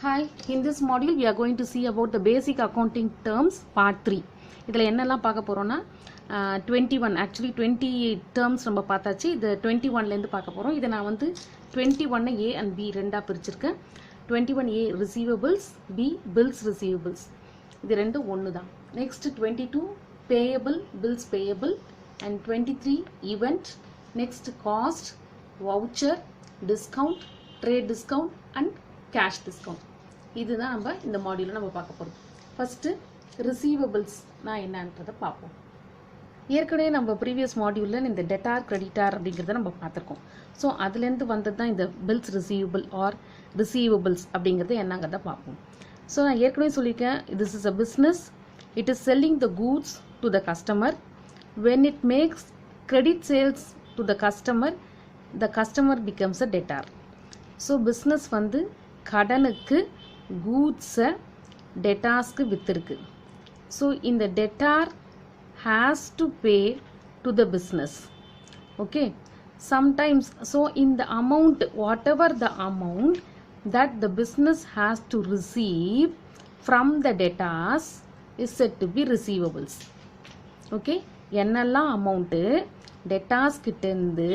Hi, in this module we are going to see about the basic accounting terms part 3. இதில் என்னெல்லாம் பார்க்க போகிறோன்னா 21 actually 20 terms நம்ம பார்த்தாச்சு. இது 21லேருந்து பார்க்க போகிறோம். இதை நான் வந்து 21 A and B ரெண்டாக பிரிச்சிருக்கேன். 21A receivables, B bills receivables. இது ரெண்டு ஒன்று தான். Next 22 payable, bills payable and 23 event. Next cost, voucher, discount, trade discount and cash discount. இதுதான் நம்ம இந்த மாடியூலில் நம்ம பார்க்க போகிறோம். ஃபஸ்ட்டு ரிசீவபிள்ஸ் நான் என்னன்றதை பார்ப்போம். ஏற்கனவே நம்ம ப்ரீவியஸ் மாடியூலில் இந்த டெட்டார் கிரெடிட்டார் அப்படிங்கிறத நம்ம பார்த்துருக்கோம். ஸோ அதுலேருந்து வந்தது தான் இந்த பில்ஸ் ரிசீவபிள் ஆர் ரிசீவபிள்ஸ் அப்படிங்கிறது என்னங்கிறத பார்ப்போம். ஸோ நான் ஏற்கனவே சொல்லியிருக்கேன், this is a business, it is selling the goods to the customer. When it makes credit sales to the customer becomes a debtor. So business வந்து கடனுக்கு கூட்ஸை டெட்டார்ஸ்க்கு விற்றுருக்கு. ஸோ இந்த debtor has to pay to the business. Okay, sometimes so இந்த amount whatever the amount that the business has to receive from the debtors is said to be receivables. Okay, என்னெல்லாம் amount debtors கிட்டேருந்து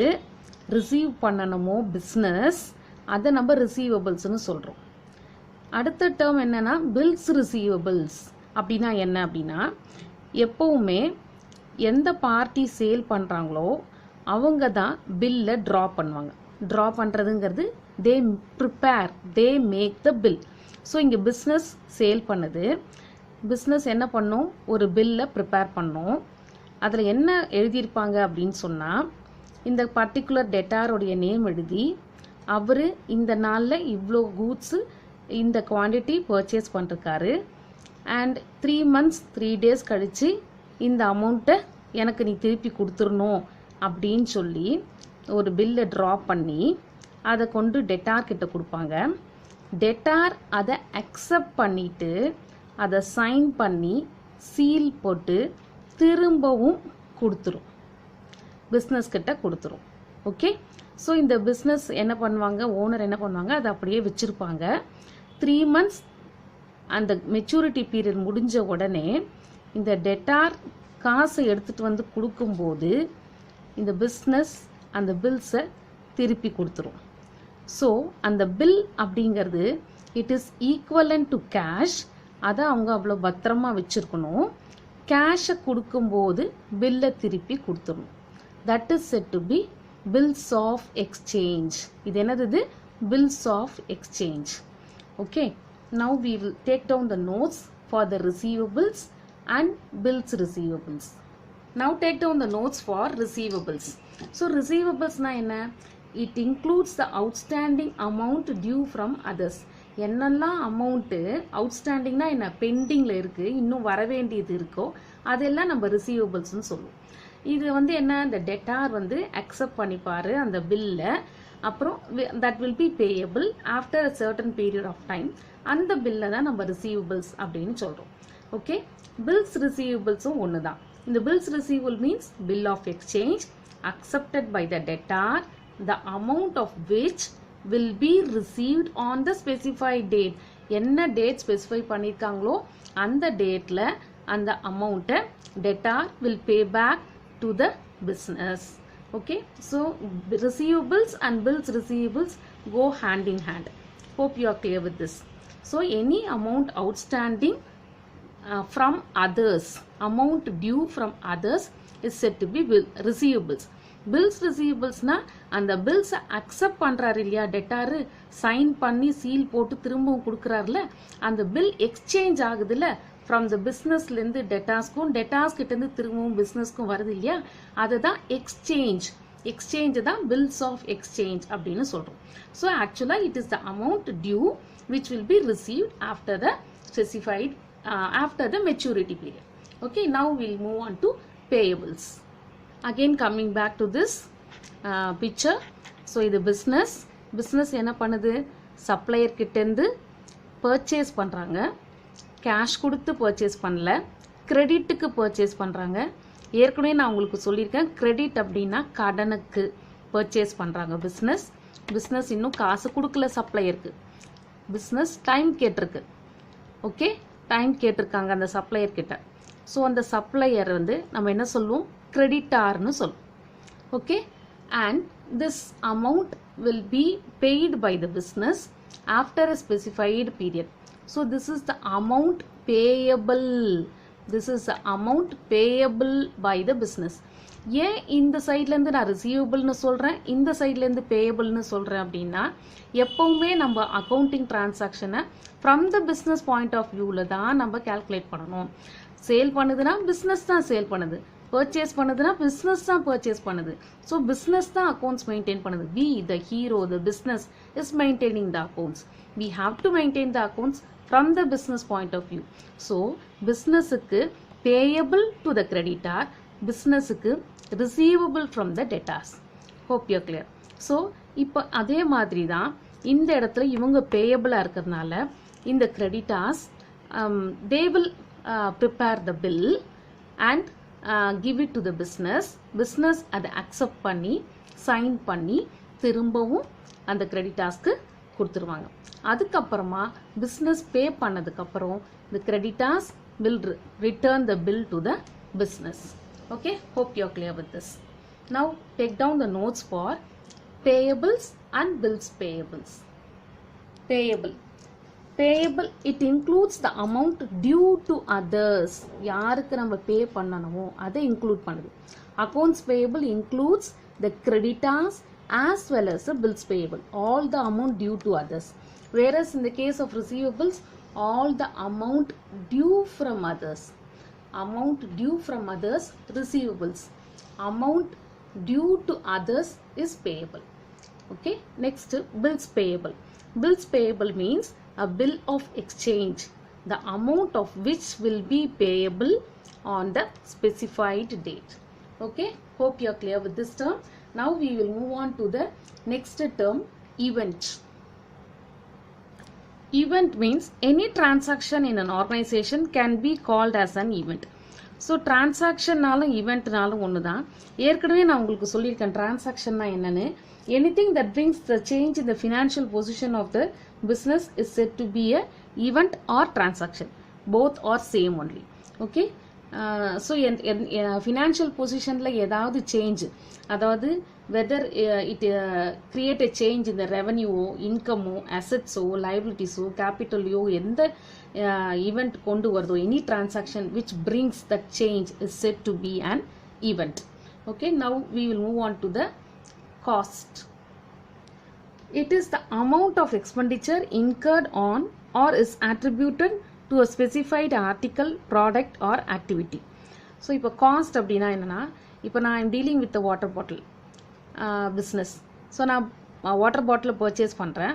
receive பண்ணணுமோ business, அதை நம்ம ரிசீவபிள்ஸ்னு சொல்கிறோம். அடுத்த term என்னென்னா bills receivables. அப்படின்னா என்ன அப்படின்னா, எப்போவுமே எந்த பார்ட்டி சேல் பண்ணுறாங்களோ அவங்க தான் பில்லை ட்ரா பண்ணுவாங்க. ட்ரா பண்ணுறதுங்கிறது they prepare, they make the bill. So இங்கே பிஸ்னஸ் சேல் பண்ணுது. பிஸ்னஸ் என்ன பண்ணும், ஒரு பில்லை ப்ரிப்பேர் பண்ணும். அதில் என்ன எழுதியிருப்பாங்க அப்படின்னு சொன்னால், இந்த பர்டிகுலர் டெட்டாரோடைய நேம் எழுதி, அவர் இந்த நாளில் இவ்வளோ கூட்ஸு இந்த குவான்டிட்டி பர்ச்சேஸ் பண்ணிருக்காரு அண்ட் 3 months 3 days கழித்து இந்த அமௌண்ட்டை எனக்கு நீ திருப்பி கொடுத்துடணும் அப்படின்னு சொல்லி ஒரு பில்லை ட்ரா பண்ணி அதை கொண்டு டெட்டார் கிட்ட கொடுப்பாங்க. டெட்டார் அதை அக்செப்ட் பண்ணிவிட்டு அதை சைன் பண்ணி சீல் போட்டு திரும்பவும் கொடுத்துரும், பிஸ்னஸ் கிட்ட கொடுத்துரும். ஓகே, ஸோ இந்த பிஸ்னஸ் என்ன பண்ணுவாங்க, ஓனர் என்ன பண்ணுவாங்க, அதை அப்படியே வச்சுருப்பாங்க. 3 months அந்த மெச்சூரிட்டி பீரியட் முடிஞ்ச உடனே இந்த டெட்டார் காசை எடுத்துகிட்டு வந்து கொடுக்கும்போது இந்த பிஸ்னஸ் அந்த பில்ஸை திருப்பி கொடுத்துரும். ஸோ அந்த பில் அப்படிங்கிறது it is equivalent to cash. அதை அவங்க அவ்வளோ பத்திரமா வச்சுருக்கணும். கேஷை கொடுக்கும்போது பில்லை திருப்பி கொடுத்துடணும். That is set to be bills of exchange. இது என்னது, bills of exchange. Okay, now we will take down the notes for the receivables and bills receivables. Now take down the notes for receivables. So receivables na enna, it includes the outstanding amount due from others. என்னெல்லாம் amount அவுட்ஸ்டாண்டிங்னா என்ன, பெண்டிங்கில் இருக்குது, இன்னும் வர வேண்டியது இருக்கோ அதெல்லாம் நம்ம ரிசீவபிள்ஸ்னு சொல்லுவோம். இது வந்து என்ன, இந்த டெட்டார் வந்து அக்செப்ட் பண்ணிப்பார் அந்த பில்லை. அப்புறம் that will be payable after a certain period of time. அந்த பில்லை தான் நம்ம ரிசீவபிள்ஸ் அப்படின்னு சொல்கிறோம். ஓகே, பில்ஸ் ரிசீவபிள்ஸும் ஒன்று தான். இந்த bills receivable means bill of exchange accepted by the debtor, the amount of which will be received on the specified date. என்ன டேட் ஸ்பெசிஃபை பண்ணியிருக்காங்களோ அந்த டேட்டில் அந்த அமௌண்ட்டை debtor will pay back to the business. Okay, so receivables and bills receivables go hand in hand. Hope you are clear with this. So any amount outstanding from others, amount due from others is said to be receivables. Bills ரிசீவபிள்ஸ்னா அந்த பில்ஸை accept பண்ணுறாரு இல்லையா டெட்டாரு, sign பண்ணி seal போட்டு திரும்பவும் கொடுக்குறாருல, அந்த பில் எக்ஸ்சேஞ்ச் ஆகுதுல்ல ஃப்ரம் த பிஸ்னஸ்லேருந்து டெட்டாஸ்க்கும், டெட்டாஸ் கிட்டேருந்து திரும்பவும் பிஸ்னஸ்க்கும் வருது இல்லையா, அதுதான் எக்ஸ்சேஞ்ச். எக்ஸ்சேஞ்சு தான் பில்ஸ் ஆஃப் எக்ஸ்சேஞ்ச் அப்படின்னு சொல்கிறோம். ஸோ ஆக்சுவலாக it is the amount due which will be received after the specified after the maturity period. Okay, now will move on to payables. Again coming back to this picture. So இது business என்ன பண்ணுது, supplier கிட்டேருந்து purchase பண்ணுறாங்க. Cash கொடுத்து purchase பண்ணல, கிரெடிட்டுக்கு purchase பண்ணுறாங்க. ஏற்கனவே நான் உங்களுக்கு சொல்லியிருக்கேன், கிரெடிட் அப்படின்னா கடனுக்கு பர்ச்சேஸ் பண்ணுறாங்க பிஸ்னஸ். இன்னும் காசு கொடுக்கல சப்ளையருக்கு. business time கேட்டிருக்கு. ஓகே, டைம் கேட்டிருக்காங்க அந்த சப்ளையர் கிட்ட. ஸோ அந்த சப்ளையர் வந்து நம்ம என்ன சொல்லுவோம், கிரெடிட்டார்னு சொல்லுவோம். Okay, and this amount will be paid by the business after a specified period. So this is the amount payable. This is the amount payable by the business. ஏன் இந்த சைட்லேருந்து நான் ரிசீவபிள்னு சொல்கிறேன், இந்த சைட்லேருந்து பேயபிள்னு சொல்கிறேன் அப்படின்னா, எப்போவுமே நம்ம அக்கௌண்டிங் டிரான்சாக்ஷனை from the business point of வியூவில் தான் நம்ம கேல்குலேட் பண்ணணும். சேல் பண்ணுதுன்னா பிஸ்னஸ் தான் சேல் பண்ணுது, பர்ச்சேஸ் பண்ணுதுன்னா பிஸ்னஸ் தான் பர்ச்சேஸ் பண்ணுது. ஸோ பிஸ்னஸ் தான் அக்கௌண்ட்ஸ் மெயின்டைன் பண்ணுது. We the hero, the business is maintaining the accounts. We have to maintain the accounts from the business point of view. So பிஸ்னஸுக்கு payable to the creditor, பிஸ்னஸுக்கு receivable from the debtors. Hope you're clear. So இப்போ அதே மாதிரி தான் இந்த இடத்துல இவங்க பேயபிளாக இருக்கிறதுனால இந்த creditors they will prepare the bill and give it to the business அதை accept பண்ணி சைன் பண்ணி திரும்பவும் அந்த creditorsக்கு கொடுத்துருவாங்க. அதுக்கப்புறமா business pay பண்ணதுக்கப்புறம் the creditors will return the bill to the business. Okay, hope you are clear with this. Now take down the notes for payables and bills payables. Payable it includes the amount due to others. யாருக்கு நம்ம பே பண்ணணுமோ அதை include பண்ணுது. Accounts payable includes the creditors as well as the bills payable, all the amount due to others. Whereas in the case of receivables, all the amount due from others. Amount due from others, receivables. Amount due to others is payable. Okay, next bills payable. Bills payable means a bill of exchange, the amount of which will be payable on the specified date. Okay, hope you are clear with this term. Now we will move on to the next term, event. Event means any transaction in an organization can be called as an event. So டிரான்சாக்ஷன்னாலும் ஈவெண்ட்னாலும் ஒன்று தான். ஏற்கனவே நான் உங்களுக்கு சொல்லியிருக்கேன் டிரான்சாக்ஷன்னா என்னன்னு. Anything that brings the change in the financial position of the business is set to be a event or transaction. Both are same only. Okay, so financial பொசிஷனில் ஏதாவது சேஞ்ச், அதாவது whether it create a change இந்த ரெவன்யூவோ, இன்கமோ, அசட்ஸோ, லைபிலிட்டிஸோ, கேபிட்டலையோ எந்த event கொண்டு வருதோ, any transaction which brings that change is said to be an event. Okay, now we will move on to the cost. It is the amount of expenditure incurred on or is attributed to a specified article, product or activity. So இப்போ cost அப்படின்னா என்னன்னா, இப்போ நான் I'm dealing with water bottle business. So நான் water பாட்டிலை purchase பண்ணுறேன்.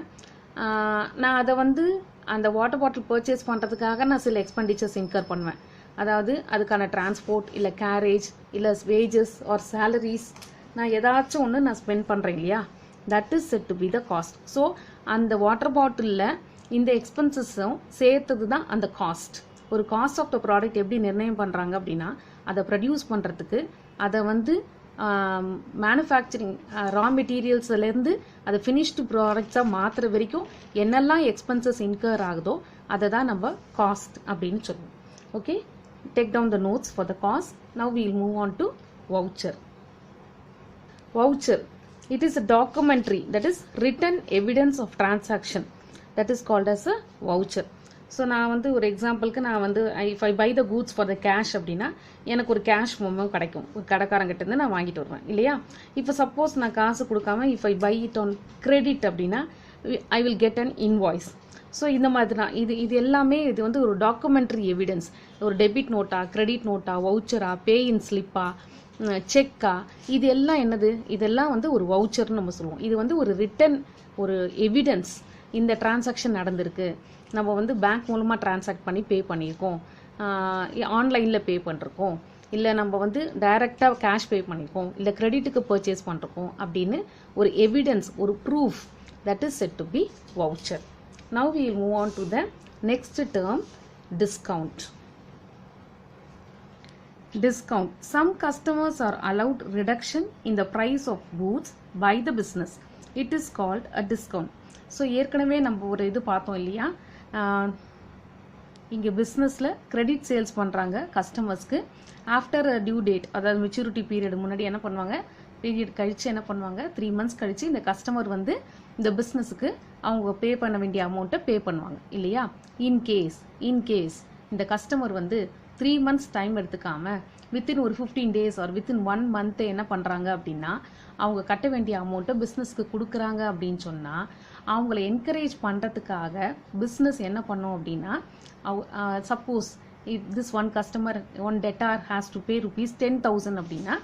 நான் அதை வந்து அந்த வாட்டர் பாட்டில் பர்ச்சேஸ் பண்ணுறதுக்காக நான் சில எக்ஸ்பெண்டிச்சர்ஸ் இன்கர் பண்ணுவேன். அதாவது அதுக்கான டிரான்ஸ்போர்ட், இல்லை கேரேஜ், இல்லை வேஜஸ் ஆர் சேலரிஸ், நான் ஏதாச்சும் ஒன்று நான் ஸ்பெண்ட் பண்ணுறேன் இல்லையா, that is set to be the cost. So அந்த வாட்டர் பாட்டிலில் இந்த எக்ஸ்பென்சஸும் சேர்த்தது தான் அந்த காஸ்ட். ஒரு காஸ்ட் ஆஃப் த ப்ராடக்ட் எப்படி நிர்ணயம் பண்ணுறாங்க அப்படின்னா, அதை ப்ரொடியூஸ் பண்ணுறதுக்கு அதை வந்து மேனுஃபேக்சரிங் ரா மெட்டீரியல்ஸ்லேருந்து அதை ஃபினிஷ்டு ப்ராடக்ட்ஸாக மாற்றுற வரைக்கும் என்னெல்லாம் எக்ஸ்பென்சஸ் இன்கர் ஆகுதோ அதை தான் நம்ம காஸ்ட் அப்படின்னு சொல்லுவோம். Okay, take down the notes for the cost. Now we will move on to voucher. Voucher, it is a documentary, that is written evidence of transaction, that is called as a voucher. So நான் வந்து ஒரு எக்ஸாம்பிளுக்கு நான் வந்து if I buy the goods for the cash அப்படின்னா எனக்கு ஒரு cash moment கிடைக்கும், ஒரு கடைக்காரங்கிட்டேருந்து நான் வாங்கிட்டு வருவேன் இல்லையா. இப்போ சப்போஸ் நான் காசு கொடுக்காம if I buy it on credit அப்படின்னா I will get an invoice. So இந்த மாதிரி தான் இது எல்லாமே இது வந்து ஒரு டாக்குமெண்ட்ரி எவிடன்ஸ். ஒரு டெபிட் நோட்டா, கிரெடிட் நோட்டா, வவுச்சரா, பே இன் ஸ்லிப்பா, செக்கா, இது எல்லாம் என்னது, இதெல்லாம் வந்து ஒரு வவுச்சர்னு நம்ம சொல்லுவோம். இது வந்து ஒரு ரிட்டன் ஒரு எவிடன்ஸ், இந்த டிரான்சாக்ஷன் நடந்திருக்கு, நம்ம வந்து பேங்க் மூலமாக டிரான்சாக்ட் பண்ணி பே பண்ணியிருக்கோம், ஆன்லைனில் பே பண்ணிருக்கோம், இல்லை நம்ம வந்து டைரெக்டாக கேஷ் பே பண்ணியிருக்கோம், இல்லை கிரெடிட்டுக்கு பர்ச்சேஸ் பண்ணிருக்கோம் அப்படின்னு ஒரு எவிடன்ஸ், ஒரு proof, that is set to be voucher. Now we will move on to the next term, discount. Discount. Some customers are allowed reduction in the price of goods by the business. It is called a discount. So ஏற்கனவே நம்ம ஒரு இது பார்த்தோம் இல்லையா, இங்கே பிஸ்னஸில் credit sales பண்ணுறாங்க கஸ்டமர்ஸ்க்கு. ஆஃப்டர் டியூ டேட், அதாவது மெச்சூரிட்டி பீரியட் முன்னாடி என்ன பண்ணுவாங்க, பீரியட் கழித்து என்ன பண்ணுவாங்க, 3 months கழித்து இந்த கஸ்டமர் வந்து இந்த பிஸ்னஸுக்கு அவங்க பே பண்ண வேண்டிய அமௌண்ட்டை பே பண்ணுவாங்க இல்லையா. இன்கேஸ் இந்த கஸ்டமர் வந்து 3 months டைம் எடுத்துக்காம வித்தின் ஒரு 15 days ஆர் வித்தின் 1 month என்ன பண்ணுறாங்க அப்படின்னா, அவங்க கட்ட வேண்டிய அமௌண்ட்டை பிஸ்னஸ்க்கு கொடுக்குறாங்க அப்படின்னு சொன்னால், அவங்கள என்கரேஜ் பண்ணுறதுக்காக பிஸ்னஸ் என்ன பண்ணோம் அப்படின்னா, suppose if this one customer, one debtor has to pay rupees 10,000 அப்படின்னா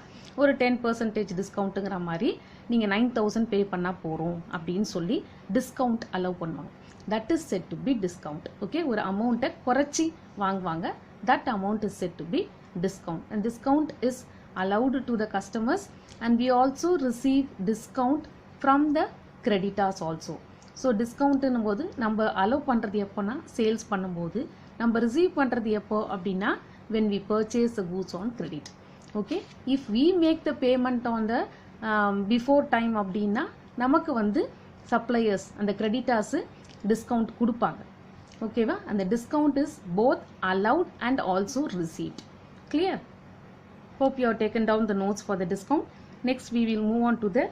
ஒரு 10% டிஸ்கவுண்ட்டுங்கிற மாதிரி நீங்கள் 9,000 பே பண்ணால் போகிறோம் அப்படின்னு சொல்லி டிஸ்கவுண்ட் அலோவ் பண்ணுவாங்க. That is set to be discount. Okay, ஒரு அமௌண்ட்டை குறைச்சி வாங்குவாங்க. That amount is set to be discount, and discount is allowed to the customers, and we also receive discount from the creditors also. So discount போது நம்ம allow பண்ணுறது எப்போனா sales பண்ணும்போது, நம்ம ரிசீவ் பண்ணுறது எப்போ அப்படின்னா when we purchase the goods on credit. Okay, if we make the payment on the before time அப்படின்னா நமக்கு வந்து சப்ளையர்ஸ் அந்த கிரெடிட்டர்ஸு டிஸ்கவுண்ட் கொடுப்பாங்க. ஓகேவா, அந்த discount is both allowed and also received. Clear? Hope you have taken down the notes for the discount. Next we will move on to the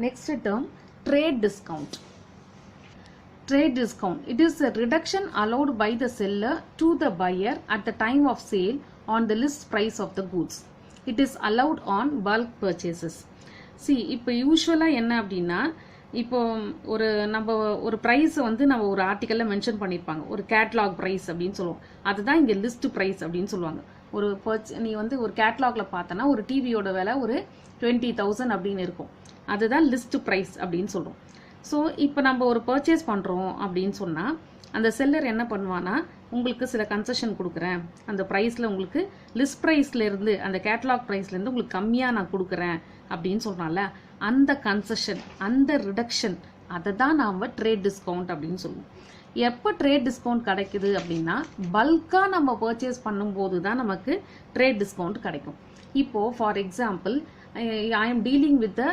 next term, trade discount. Trade discount, it is a reduction allowed by the seller to the buyer at the time of sale on the list price of the goods. It is allowed on bulk purchases. See, இப்போ யூஸ்வலாக என்ன அப்படின்னா, இப்போ நம்ம ஒரு ப்ரைஸை வந்து நம்ம ஒரு ஆர்டிக்கலில் மென்ஷன் பண்ணியிருப்பாங்க, ஒரு கேட்லாக் ப்ரைஸ் அப்படின்னு சொல்லுவோம். அதுதான் இங்கே லிஸ்ட் ப்ரைஸ் அப்படின்னு சொல்லுவாங்க. ஒரு நீ வந்து ஒரு கேட்லாகில் பார்த்தனா ஒரு டிவியோட விலை ஒரு 20,000 அப்படின்னு இருக்கும். அதுதான் லிஸ்ட் ப்ரைஸ் அப்படின்னு சொல்கிறோம். ஸோ இப்போ நம்ம ஒரு பர்ச்சேஸ் பண்ணுறோம் அப்படின்னு சொன்னால் அந்த செல்லர் என்ன பண்ணுவான்னா, உங்களுக்கு சில கன்செஷன் கொடுக்குறேன், அந்த ப்ரைஸில் உங்களுக்கு லிஸ்ட் ப்ரைஸ்லேருந்து அந்த கேட்லாக் ப்ரைஸ்லேருந்து உங்களுக்கு கம்மியாக நான் கொடுக்குறேன் அப்படின்னு சொல்கிறனால அந்த கன்செஷன், அந்த ரிடக்ஷன், அதை தான் நாம் ட்ரேட் டிஸ்கவுண்ட் அப்படின்னு சொல்லுவோம். எப்போ ட்ரேட் டிஸ்கவுண்ட் கிடைக்குது அப்படின்னா, பல்காக நம்ம பர்ச்சேஸ் பண்ணும்போது தான் நமக்கு ட்ரேட் டிஸ்கவுண்ட் கிடைக்கும். இப்போது for example, I am dealing with the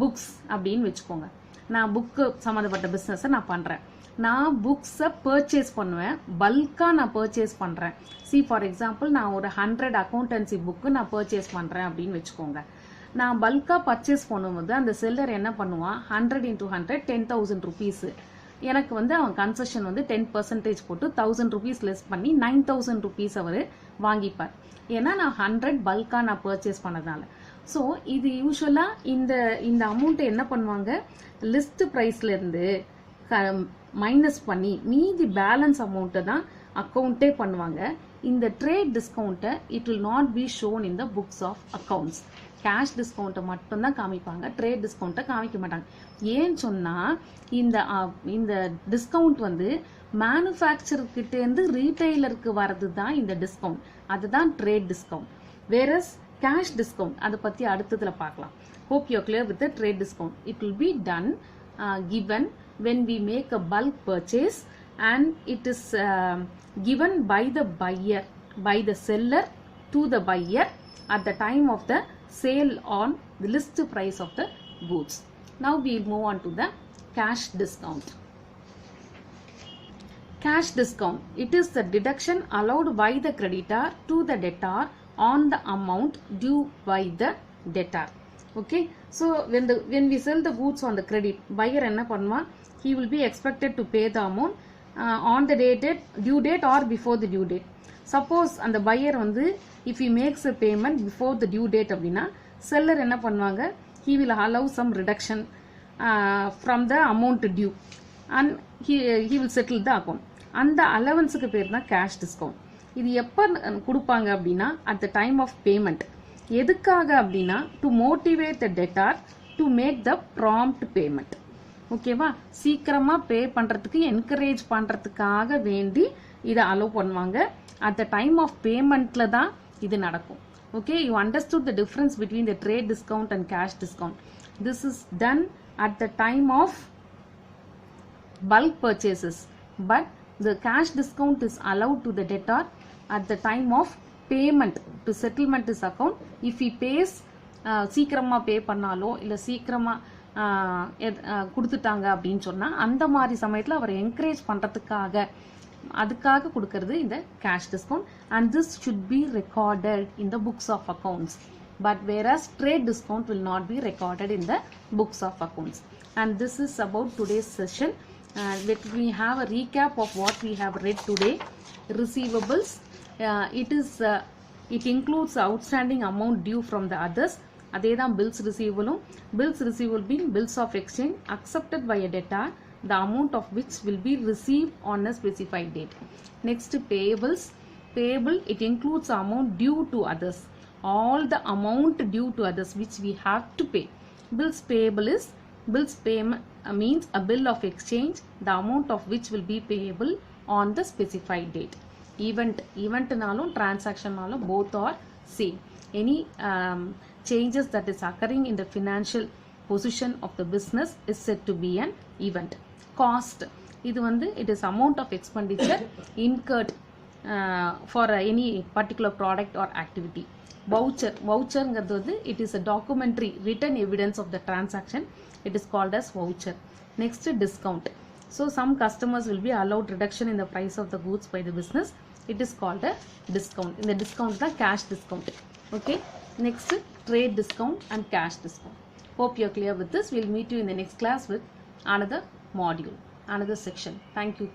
books அப்படின்னு வச்சுக்கோங்க. நான் புக்கு சம்மந்தப்பட்ட பிஸ்னஸை நான் பண்ணுறேன். நான் புக்ஸை பர்ச்சேஸ் பண்ணுவேன், பல்காக நான் பர்ச்சேஸ் பண்ணுறேன். ஃபார் எக்ஸாம்பிள், நான் ஒரு 100 அக்கௌண்டன்சி புக்கு நான் பர்ச்சேஸ் பண்ணுறேன் அப்படின்னு வச்சுக்கோங்க. நான் பல்காக பர்ச்சேஸ் பண்ணும்போது அந்த செல்லர் என்ன பண்ணுவான், 100 into 100 10,000 rupees. எனக்கு வந்து அவன் கன்செஷன் வந்து 10% போட்டு 1,000 rupees லெஸ் பண்ணி 9,000 rupees அவர் வாங்கிப்பார். ஏன்னா நான் 100 பல்காக நான் பர்ச்சேஸ் பண்ணதால. ஸோ இது யூஸ்வலாக இந்த அமௌண்ட்டை என்ன பண்ணுவாங்க, லிஸ்ட் ப்ரைஸ்லேருந்து மைனஸ் பண்ணி மீதி பேலன்ஸ் அமௌண்ட்டை தான் அக்கௌண்ட்டே பண்ணுவாங்க. இந்த ட்ரேட் டிஸ்கவுண்ட்டை it will not be shown in the books of accounts. Cash டிஸ்கவுண்ட்டை மட்டும்தான் காமிப்பாங்க, ட்ரேட் டிஸ்கவுண்ட்டை காமிக்க மாட்டாங்க. ஏன்னு சொன்னால் இந்த டிஸ்கவுண்ட் வந்து மேனுஃபேக்சர்கிட்டேருந்து ரீட்டைலருக்கு வர்றது தான் இந்த டிஸ்கவுண்ட், அதுதான் trade discount. Whereas cash discount அதை பற்றி அடுத்ததில் பார்க்கலாம். Hope you clear with the trade discount. It will be done given when we make a bulk purchase and it is given by the buyer, by the seller to the buyer at the time of the sale on the list price of the goods. Now we will move on to the cash discount. Cash discount, it is the deduction allowed by the creditor to the debtor on the amount due by the debtor. Okay, so when we sell the goods on the credit, buyer enna pannuva, he will be expected to pay the amount on the due date or before the due date. Suppose and the buyer வந்து if he makes a payment before the due date அப்படின்னா seller என்ன பண்ணுவாங்க, he will allow some reduction from the amount due and he will settle the account. அந்த அலவன்ஸுக்கு பேர் தான் cash discount. இது எப்போ கொடுப்பாங்க அப்படின்னா at the time of payment. எதுக்காக அப்படின்னா to motivate the debtor to make the prompt payment. ஓகேவா, சீக்கிரமாக பே பண்ணுறதுக்கு என்கரேஜ் பண்ணுறதுக்காக வேண்டி இதை அலோவ் பண்ணுவாங்க. அட் த டைம் ஆஃப் பேமெண்ட்டில் தான் இது நடக்கும். Okay, you understood the difference between the trade discount and cash discount. This is done at the time of bulk purchases, but the cash discount is allowed to the debtor at the time of payment to settlement his account. If he pays சீக்கிரமாக பே பண்ணாலோ இல்லை சீக்கிரமாக கொடுத்துட்டாங்க அப்படின்னு சொன்னால் அந்த மாதிரி சமயத்தில் அவரை என்கரேஜ் பண்ணுறதுக்காக அதுக்காக கொடுக்கறது இந்த cash discount. And this should be recorded in the books of accounts. But whereas trade discount will not be recorded in the books of accounts. And this is about today's session. We have a recap of what we have read today. Receivables, it includes outstanding amount due from the others. அதேதான் bills receivable. Bills receivable being bills of exchange accepted by a debtor, the amount of which will be received on a specified date. Next, payables. Payable, it includes amount due to others. All the amount due to others which we have to pay. Bills payable is bills payment means a bill of exchange, the amount of which will be payable on the specified date. Event nalum transaction nalum both are same. Any changes that is occurring in the financial position of the business is said to be an event. Cost, இது வந்து it is amount of expenditure incurred for any particular product or activity. Voucher it is a documentary written evidence of the transaction. It is called as voucher. Next, discount. So some customers will be allowed reduction in the price of the goods by the business. It is called a discount. In the discount the cash discount. Okay. Next, trade discount and cash discount. Hope you are clear with this. We'll meet you in the next class with another module, another section. Thank you.